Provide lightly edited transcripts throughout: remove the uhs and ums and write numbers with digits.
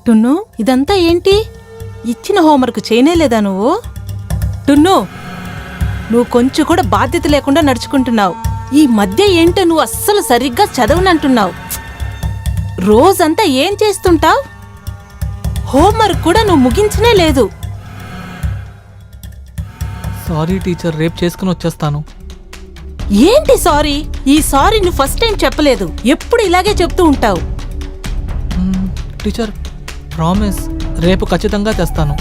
టున్ను, ఇదంతా ఏంటి? ఇచ్చిన హోంవర్క్ చేయనేలేదా నువ్వు? టున్ను, నువ్వు కొంచెం కూడా బాధ్యత లేకుండా నడుచుకుంటున్నావు. ఈ మధ్య ఏంటో నువ్వు అస్సలు సరిగ్గా చదవనంటున్నావు. రోజంతా ఏం చేస్తుంటావు? హోంవర్క్ కూడా నువ్వు ముగించనే లేదు. సారీ టీచర్, రేపు చేసుకుని వచ్చేస్తాను. ఏంటి సారీ? ఈ సారీ నువ్వు ఫస్ట్ టైం చెప్పలేదు. ఎప్పుడు ఇలాగే చెప్తూ ఉంటావు. టీచర్, ప్రామిస్, రేపు ఖచ్చితంగా తెస్తాను.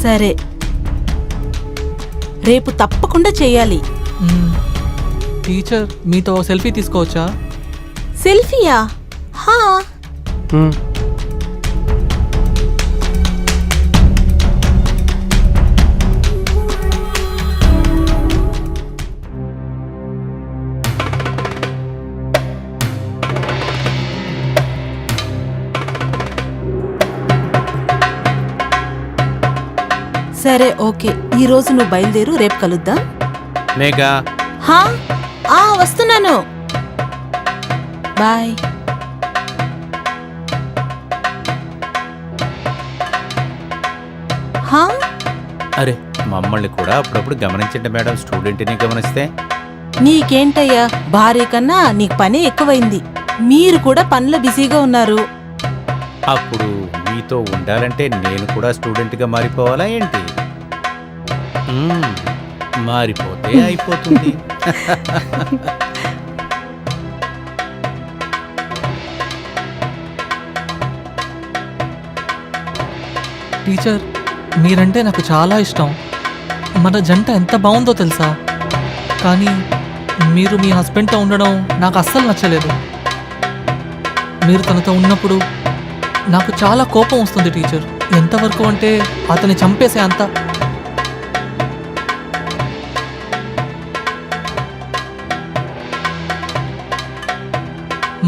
సరే, రేపు తప్పకుండా చెయ్యాలి. టీచర్, మీతో సెల్ఫీ తీసుకోవచ్చా? సెల్ఫీయా? హా. సరే, ఓకే. ఈరోజు నువ్వు బయలుదేరు, రేపు కలుద్దాం. మేఘా, హా, వస్తున్నాను. బాయ్. హా, అరే మమ్మల్ని కూడా అప్పుడప్పుడు గమనించండి మేడం. స్టూడెంట్ని గమనిస్తే నీకేంటయ్యా, భార్య కన్నా నీకు పనే ఎక్కువైంది. మీరు కూడా పనిలో బిజీగా ఉన్నారు. అప్పుడు మీతో ఉండాలంటే నేను కూడా స్టూడెంట్గా మారిపోవాలా ఏంటి? మారిపోతే అయిపోతుంది. టీచర్, మీరంటే నాకు చాలా ఇష్టం. మన జంట ఎంత బాగుందో తెలుసా? కానీ మీరు మీ హస్బెండ్తో ఉండడం నాకు అస్సలు నచ్చలేదు. మీరు తనతో ఉన్నప్పుడు నాకు చాలా కోపం వస్తుంది టీచర్. ఎంతవరకు అంటే అతన్ని చంపేసే అంత.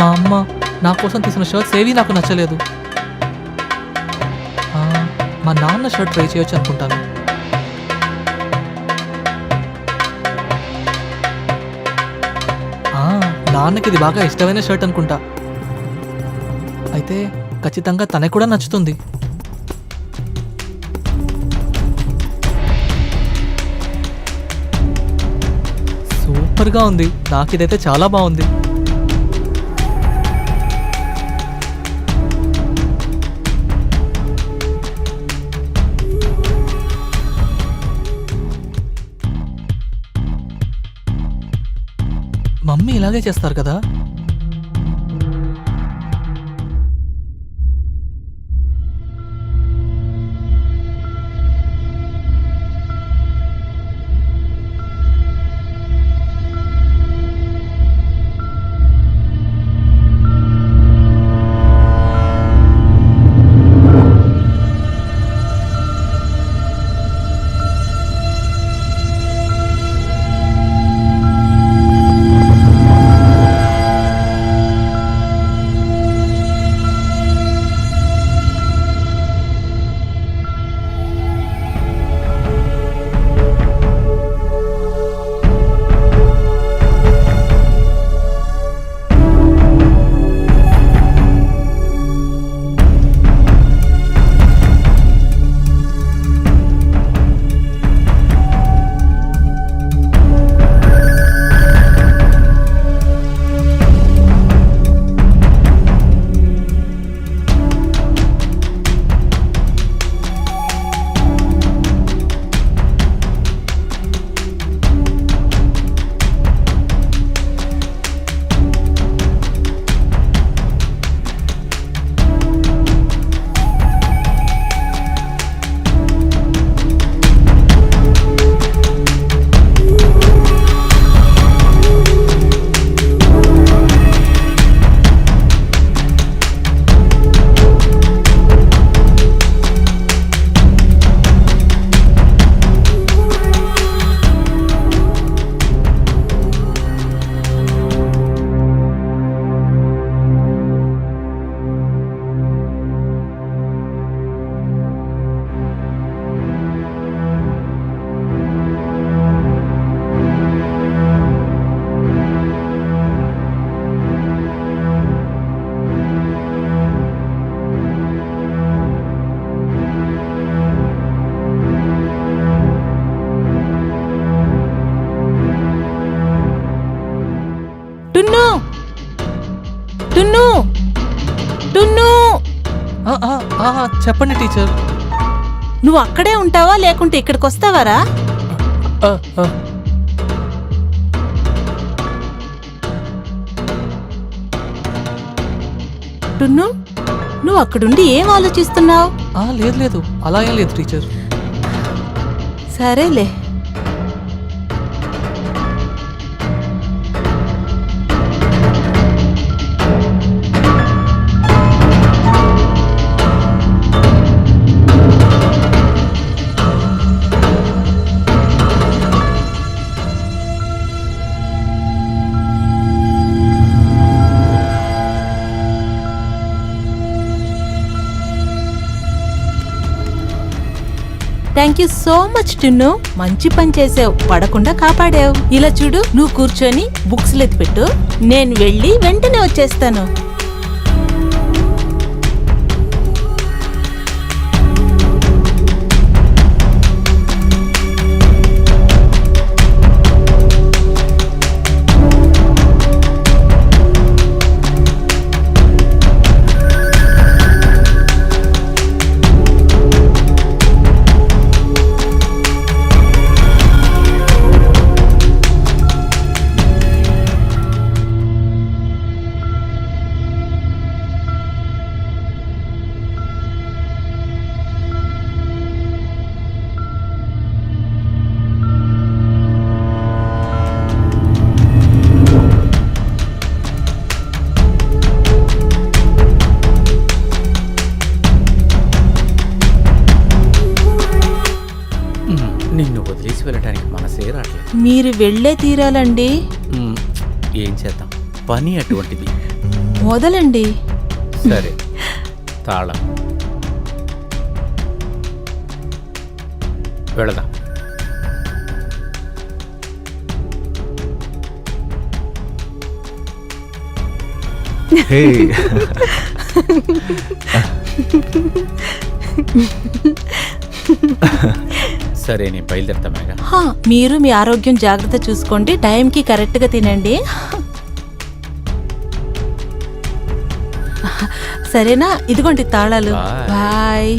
మా అమ్మ నా కోసం తీసిన షర్ట్స్ ఏవి నాకు నచ్చలేదు. మా నాన్న షర్ట్ ట్రై చేయొచ్చు అనుకుంటాను. నాన్నకి ఇది బాగా ఇష్టమైన షర్ట్ అనుకుంటా. అయితే ఖచ్చితంగా తనకు కూడా నచ్చుతుంది. సూపర్గా ఉంది. నాకు ఇదైతే చాలా బాగుంది. మమ్మీ ఇలాగే చేస్తారు కదా? టున్ను టున్ను చెప్పండి టీచర్. నువ్వు అక్కడే ఉంటావా లేకుంటే ఇక్కడికి వస్తావారా? ఆ, ఆ. టున్ను, నువ్వు అక్కడుండి ఏం ఆలోచిస్తున్నావు? లేదు లేదు, అలా ఏం లేదు టీచర్. సరేలే. థ్యాంక్ యూ సో మచ్ టున్ను. మంచి పని చేసావు, పడకుండా కాపాడావు. ఇలా చూడు, నువ్వు కూర్చొని బుక్స్ ఎత్తిపెట్టు, నేను వెళ్ళి వెంటనే వచ్చేస్తాను. నిన్ను వదిలేసి వెళ్ళటానికి మనసే రావట్లేదు. మీరు వెళ్ళే తీరాలండి. ఏం చేద్దాం, పని అటువంటిది. వదలండి. సరే, తాళం. వెళదాం. సరే, నేను బయలుదేరతా మేఘా. మీరు మీ ఆరోగ్యం జాగ్రత్త చూసుకోండి, టైంకి కరెక్ట్గా తినండి. సరేనా? ఇదిగోండి తాళాలు. బాయ్.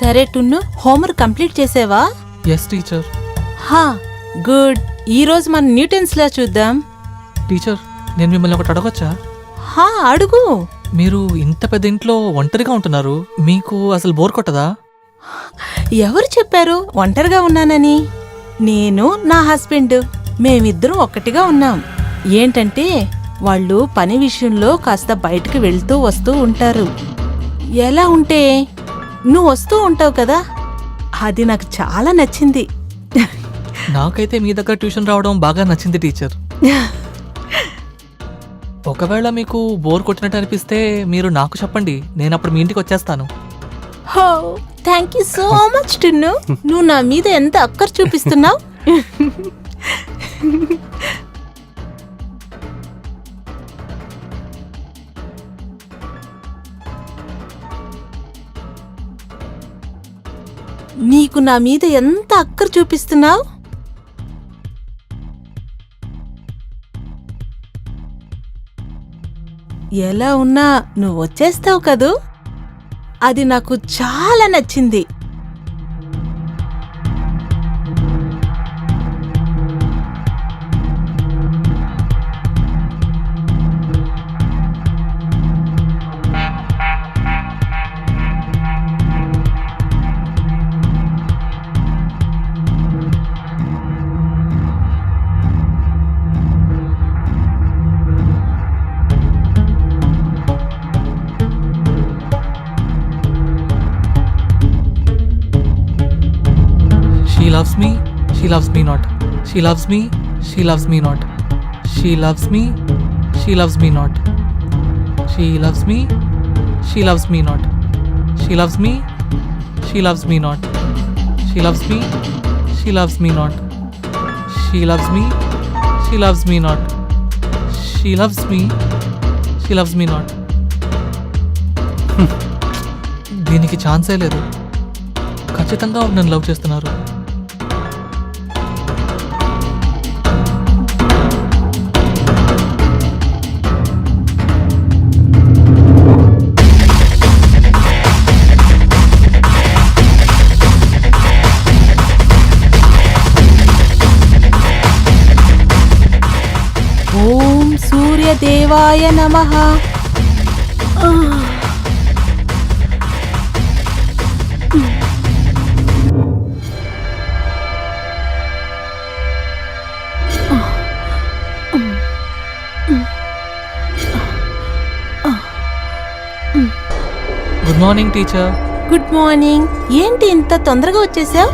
సరే టున్ను, హోంవర్క్ కంప్లీట్ చేసావా? Yes teacher. గుడ్. ఈరోజు మన న్యూటన్స్ లా చూద్దాం. టీచర్, నేను మిమ్మల్ని ఒకటి అడగొచ్చా? అడుగు. మీరు ఇంత పెద్ద ఇంట్లో ఒంటరిగా ఉంటున్నారు, మీకు అసలు బోర్ కొట్టదా? ఎవరు చెప్పారు ఒంటరిగా ఉన్నానని? నేను నా హస్బెండ్, మేమిద్దరం ఒక్కటిగా ఉన్నాం. ఏంటంటే వాళ్ళు పని విషయంలో కాస్త బయటకు వెళ్తూ వస్తూ ఉంటారు. ఎలా ఉంటే నువ్వు వస్తూ ఉంటావు కదా, అది నాకు చాలా నచ్చింది. నాకైతే మీ దగ్గర ట్యూషన్ రావడం బాగా నచ్చింది టీచర్. ఒకవేళ మీకు బోర్ కొట్టినట్టు అనిపిస్తే మీరు నాకు చెప్పండి, నేను అప్పుడు మీ ఇంటికి వచ్చేస్తాను. థ్యాంక్ యూ సో మచ్ టున్ను, నువ్వు నా మీద ఎంత అక్కర చూపిస్తున్నావు. నీకు నా మీద ఎంత అక్కర చూపిస్తున్నావు. ఎలా ఉన్నా నువ్వు వచ్చేస్తావు కదూ, అది నాకు చాలా నచ్చింది. She loves me, she loves me not. She loves me, she loves me not. She loves me, she loves me not. She loves me, she loves me not. She loves me, she loves me not. She loves me, She loves me not. She loves me. She loves me not. She loves me. She loves me not. దీనికి ఛాన్సే లేదు. ఖచ్చితంగా నన్ను love చేస్తున్నారు. ఓం సూర్యదేవాయ నమః. Good morning teacher. Good morning. ఏంటి ఇంత తొందరగా వచ్చేసావు?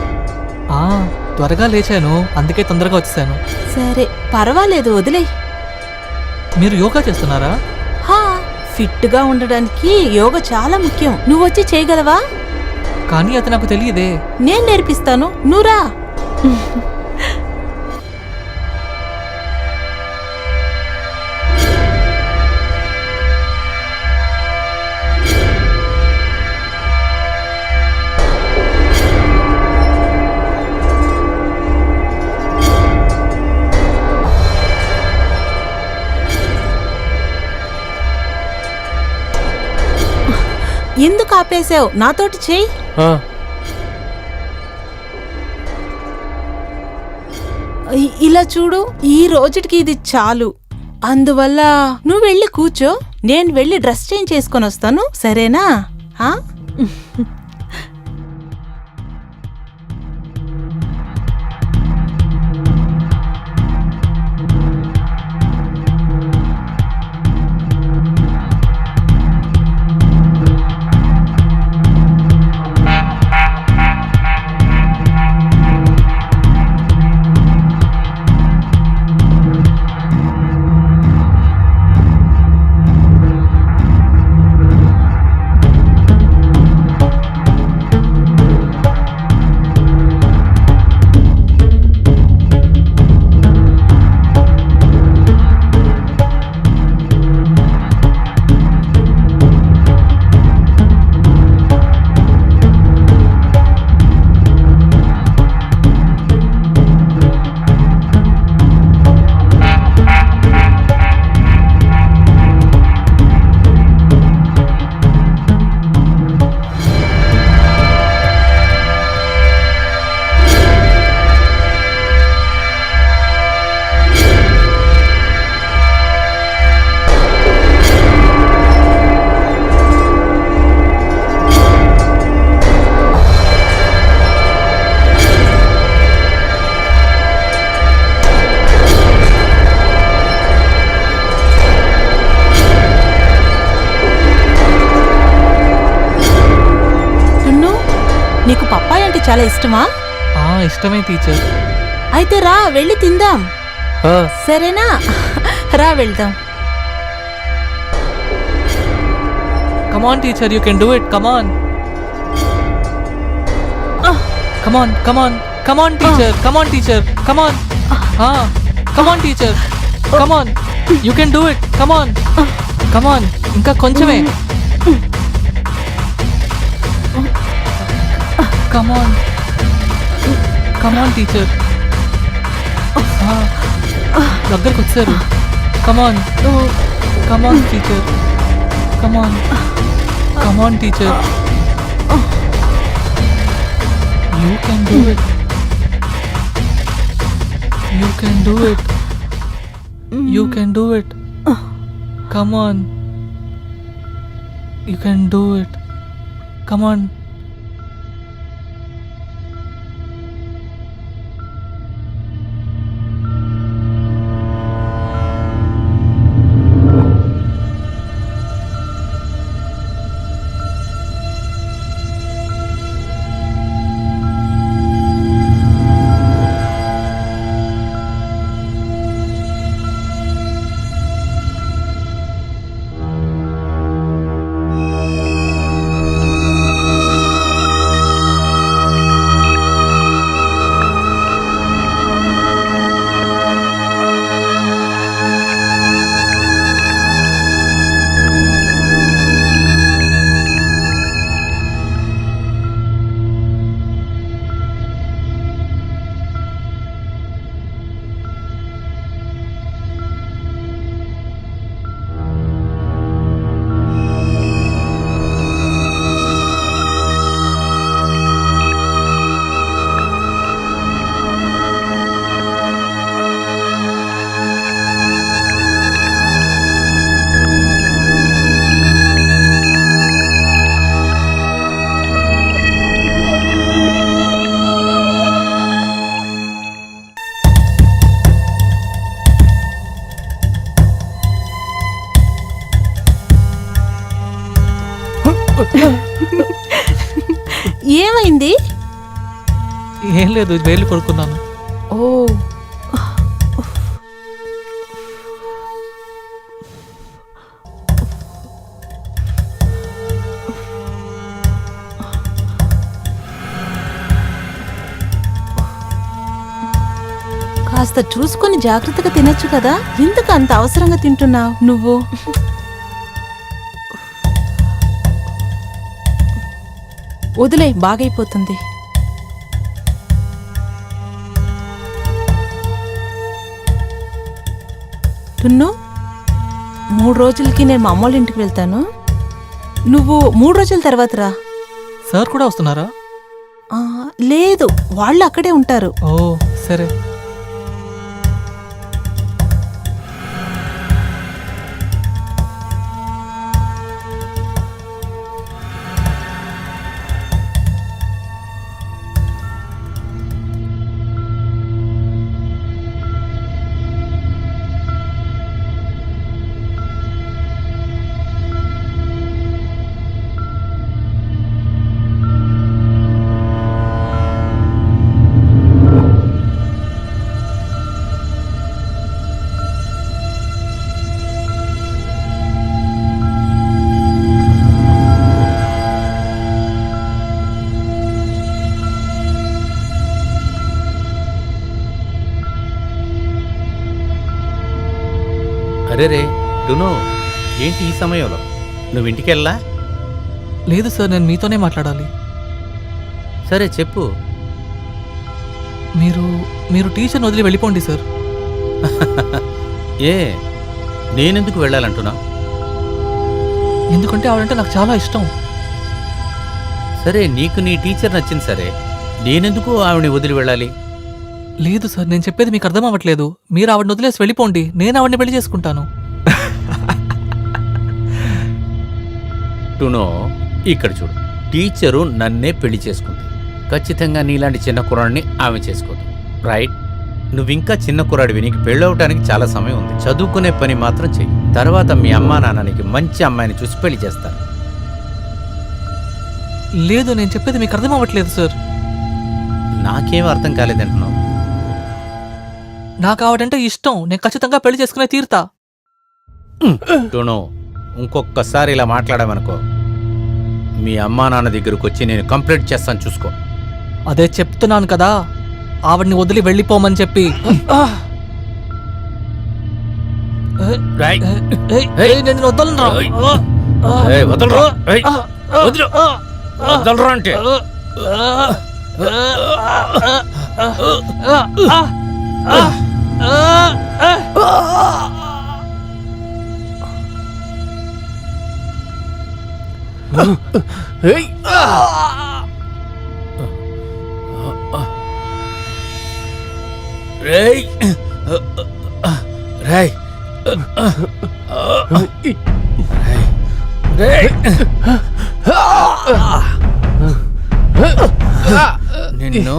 త్వరగా లేచాను, అందుకే తొందరగా వచ్చేసాను. సరే పర్వాలేదు, వదిలే. మీరు యోగా చేస్తున్నారా? హా, ఫిట్గా ఉండడానికి యోగా చాలా ముఖ్యం. నువ్వు వచ్చి చేయగలవా? కానీ అది నాకు తెలియదే. నేను నేర్పిస్తాను, నువ్వురా. ఎందుకు ఆపేసావు? నాతోటి చెయ్యి. ఇలా చూడు, ఈ రోజుకి ఇది చాలు. అందువల్ల నువ్వు వెళ్ళి కూర్చో, నేను వెళ్ళి డ్రెస్ చేంజ్ చేసుకొని వస్తాను, సరేనా? నీకు పప్పాయి అంటే చాలా ఇష్టమా? ఇష్టమే టీచర్. అయితే రా, వెళ్ళి తిందాం, సరేనా? రా వెళ్దాం. Come on teacher, you can do it. Come on. Come on, come on. Come on teacher. Come on teacher. Come on. Come on teacher. Come on. You can do it. Come on. Come on. ఇంకా కొంచెమే. Come on. Come on teacher. దగ్గరకు వచ్చారు. Come on. Come on teacher. Come on. Come on teacher. You can do it. You can do it. You can do it. Come on. You can do it. Come on. ఏం లేదు, వేలు కొడుకున్నాను. ఓ కాస్త చూసుకొని జాగ్రత్తగా తినొచ్చు కదా, ఎందుకు అంత అవసరంగా తింటున్నావు నువ్వు? వదిలే, బాగైపోతుంది. టున్ను, 3 రోజులకి నేను మా అమ్మోళ్ళ ఇంటికి వెళ్తాను. నువ్వు 3 రోజుల తర్వాత రా. సార్ కూడా వస్తున్నారా? ఆ, లేదు, వాళ్ళు అక్కడే ఉంటారు. ఓ సరే. అరే రే డును, ఏంటి ఈ సమయంలో? నువ్వు ఇంటికి వెళ్ళా? లేదు సార్, నేను మీతోనే మాట్లాడాలి. సరే చెప్పు. మీరు టీచర్ని వదిలి వెళ్ళిపోండి సార్. ఏ, నేనెందుకు వెళ్ళాలంటున్నా? ఎందుకంటే ఆవిడంటే నాకు చాలా ఇష్టం. సరే, నీకు నీ టీచర్ నచ్చింది సరే, నేనెందుకు ఆవిడని వదిలి వెళ్ళాలి? లేదు సార్, నేను చెప్పేది మీకు అర్థం అవ్వట్లేదు. మీరు ఆవిడని వదిలేసి వెళ్ళిపోండి, నేను ఆవిడని పెళ్లి చేసుకుంటాను. టునో, ఇక్కడ చూడు, టీచరు నన్నే పెళ్లి చేసుకుంది. ఖచ్చితంగా నీలాంటి చిన్న కుర్రాడిని ఆమె చేసుకోదు, రైట్? నువ్వింకా చిన్న కుర్రాడివి, నీకు పెళ్ళవటానికి చాలా సమయం ఉంది. చదువుకునే పని మాత్రం చెయ్యి. తర్వాత మీ అమ్మా నాన్ననికి మంచి అమ్మాయిని చూసి పెళ్లి చేస్తారు. లేదు, నేను చెప్పేది మీకు అర్థం అవ్వట్లేదు సార్. నాకేం అర్థం కాలేదంటున్నావు? నాకు ఆవిడంటే ఇష్టం, నేను ఖచ్చితంగా పెళ్లి చేసుకునే తీరుతా. టునో, ఇంకొకసారి ఇలా మాట్లాడామనుకో, మీ అమ్మా నాన్న దగ్గరకు వచ్చి నేను కంప్లైంట్ చేస్తాను, చూసుకో. అదే చెప్తున్నాను కదా, ఆవిడ్ని వదిలి వెళ్ళిపోమని చెప్పి. నేను వదలరా. వదలరా అంటే రేయ్ రేయ్ రేయ్ నిన్ను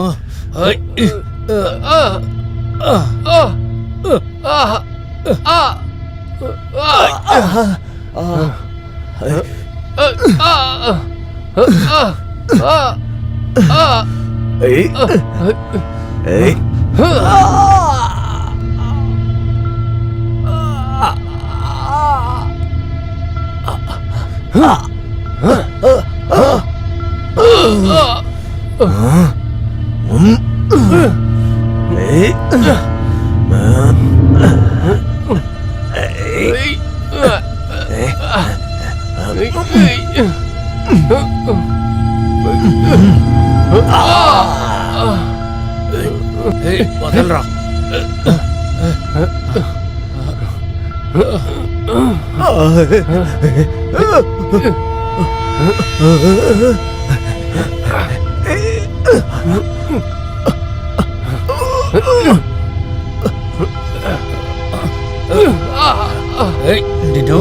వదలరా. నిన్ను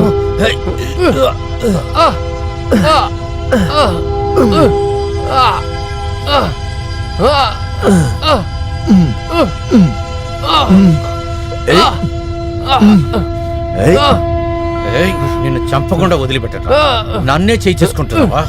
నిన్ను చంపకుండా వదిలిపెట్టరా? నన్నే చేయి చేసుకుంటున్నావా?